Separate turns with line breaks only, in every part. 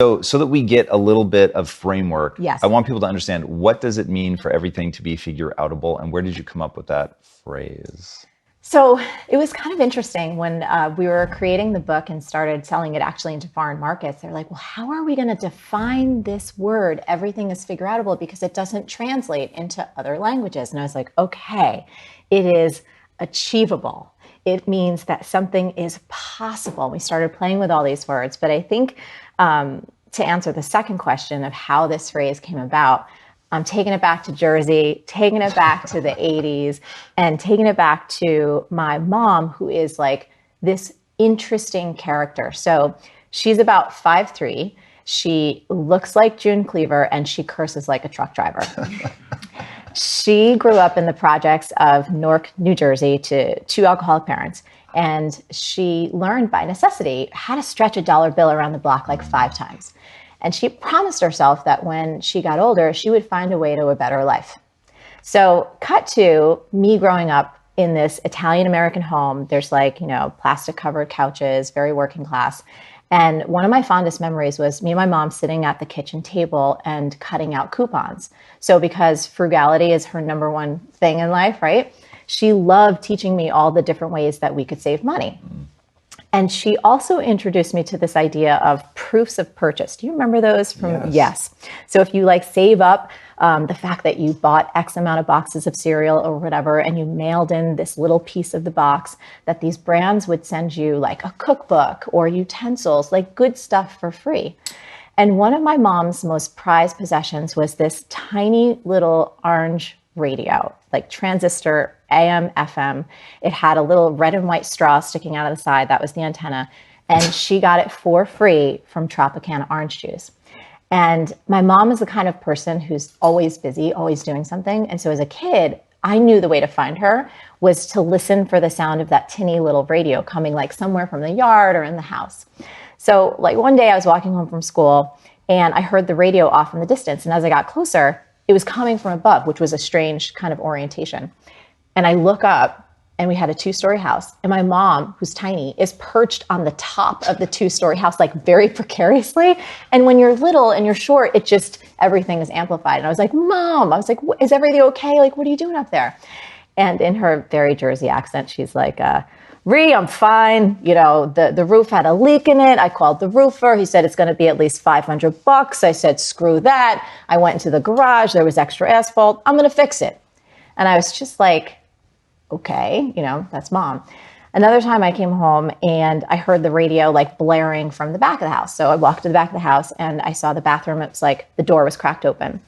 So that we get a little bit of framework,
Yes.
I want people to understand, what does it mean for everything to be figure-outable, and where did you come up with that phrase?
So it was kind of interesting when we were creating the book and started selling it actually into foreign markets. They're like, well, how are we going to define this word, everything is figure-outable, because it doesn't translate into other languages? And I was like, okay, it is achievable. It means that something is possible. We started playing with all these words, but I think to answer the second question of how this phrase came about, I'm taking it back to Jersey, taking it back to the 80s, and taking it back to my mom, who is like this interesting character. So she's about 5'3". She looks like June Cleaver, and she curses like a truck driver. She grew up in the projects of Newark, New Jersey, to two alcoholic parents. And she learned by necessity how to stretch a dollar bill around the block like 5 times. And she promised herself that when she got older, she would find a way to a better life. So cut to me growing up in this Italian-American home. There's like, plastic covered couches, very working class. And one of my fondest memories was me and my mom sitting at the kitchen table and cutting out coupons. So because frugality is her number one thing in life, right? She loved teaching me all the different ways that we could save money. And she also introduced me to this idea of proofs of purchase. Do you remember those from? Yes. So if you save up the fact that you bought X amount of boxes of cereal or whatever, and you mailed in this little piece of the box, that these brands would send you like a cookbook or utensils, like good stuff for free. And one of my mom's most prized possessions was this tiny little orange radio, like transistor AM, FM. It had a little red and white straw sticking out of the side. That was the antenna. And she got it for free from Tropicana orange juice. And my mom is the kind of person who's always busy, always doing something. And so as a kid, I knew the way to find her was to listen for the sound of that tinny little radio coming like somewhere from the yard or in the house. So like one day I was walking home from school and I heard the radio off in the distance. And as I got closer, it was coming from above, which was a strange kind of orientation. And I look up and we had a 2-story house. And my mom, who's tiny, is perched on the top of the 2-story house, like very precariously. And when you're little and you're short, everything is amplified. And I was like, Mom, is everything okay? Like, what are you doing up there? And in her very Jersey accent, she's like, Ree, I'm fine. The roof had a leak in it. I called the roofer. He said it's going to be at least $500. I said, screw that. I went into the garage. There was extra asphalt. I'm going to fix it. And I was just like, okay, that's Mom. Another time I came home and I heard the radio like blaring from the back of the house. So I walked to the back of the house and I saw the bathroom. It was like the door was cracked open.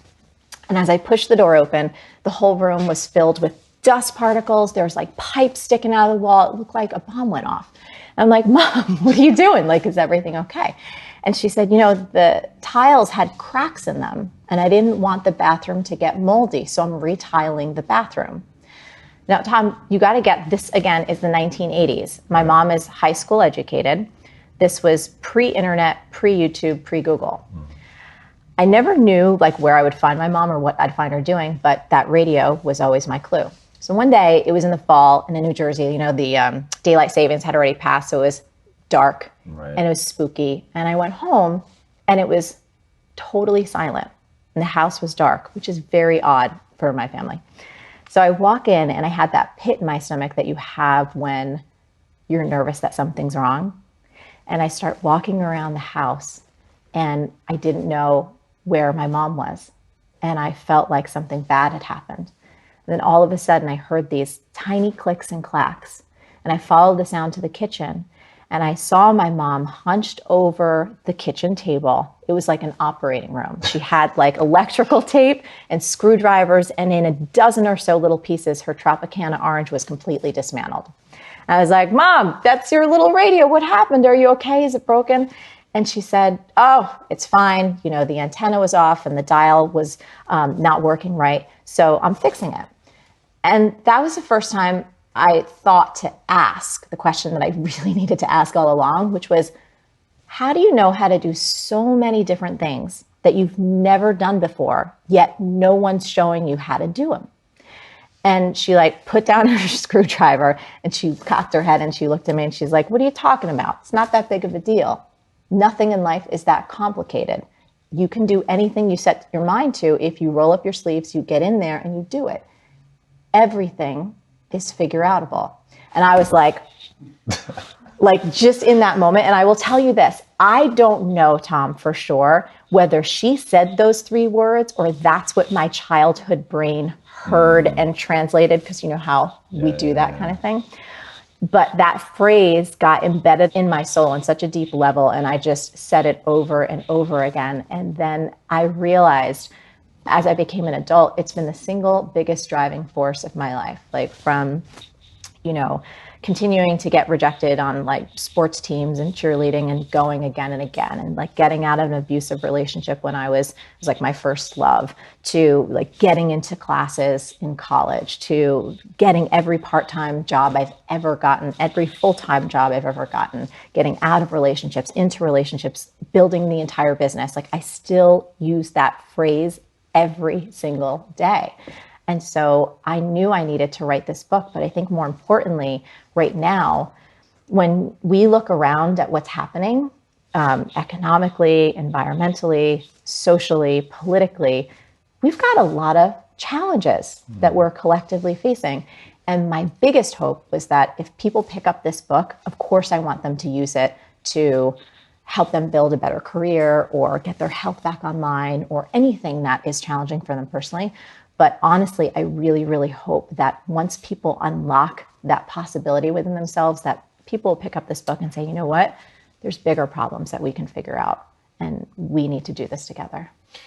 And as I pushed the door open, the whole room was filled with dust particles. There was like pipes sticking out of the wall. It looked like a bomb went off. And I'm like, Mom, what are you doing? Like, is everything okay? And she said, the tiles had cracks in them and I didn't want the bathroom to get moldy. So I'm retiling the bathroom. Now, Tom, you got to get this again is the 1980s. My mom is high school educated. This was pre-internet, pre-YouTube, pre-Google. I never knew where I would find my mom or what I'd find her doing, but that radio was always my clue. So one day, it was in the fall in New Jersey, the daylight savings had already passed, so it was dark and it was spooky. And I went home and it was totally silent and the house was dark, which is very odd for my family. So I walk in and I had that pit in my stomach that you have when you're nervous that something's wrong. And I start walking around the house and I didn't know where my mom was. And I felt like something bad had happened. And then all of a sudden I heard these tiny clicks and clacks. And I followed the sound to the kitchen. And I saw my mom hunched over the kitchen table. It was like an operating room. She had like electrical tape and screwdrivers, and in a dozen or so little pieces, her Tropicana orange was completely dismantled. And I was like, Mom, that's your little radio. What happened? Are you okay? Is it broken? And she said, oh, it's fine. The antenna was off and the dial was not working right. So I'm fixing it. And that was the first time I thought to ask the question that I really needed to ask all along, which was, how do you know how to do so many different things that you've never done before, yet no one's showing you how to do them? And she put down her screwdriver and she cocked her head and she looked at me and she's like, what are you talking about? It's not that big of a deal. Nothing in life is that complicated. You can do anything you set your mind to. If you roll up your sleeves, you get in there and you do it. Everything is figure outable. And I was like just in that moment. And I will tell you this, I don't know, Tom, for sure, whether she said those 3 words or that's what my childhood brain heard and translated, because you know how we do that kind of thing. But that phrase got embedded in my soul on such a deep level, and I just said it over and over again. And then I realized as I became an adult, it's been the single biggest driving force of my life. Like from, continuing to get rejected on like sports teams and cheerleading and going again and again, and like getting out of an abusive relationship when it was like my first love, to like getting into classes in college, to getting every part-time job I've ever gotten, every full-time job I've ever gotten, getting out of relationships, into relationships, building the entire business. Like I still use that phrase every single day. And so I knew I needed to write this book. But I think more importantly, right now, when we look around at what's happening economically, environmentally, socially, politically, we've got a lot of challenges that we're collectively facing. And my biggest hope was that if people pick up this book, of course, I want them to use it to help them build a better career or get their health back online or anything that is challenging for them personally. But honestly, I really, really hope that once people unlock that possibility within themselves, that people will pick up this book and say, you know what, there's bigger problems that we can figure out, and we need to do this together.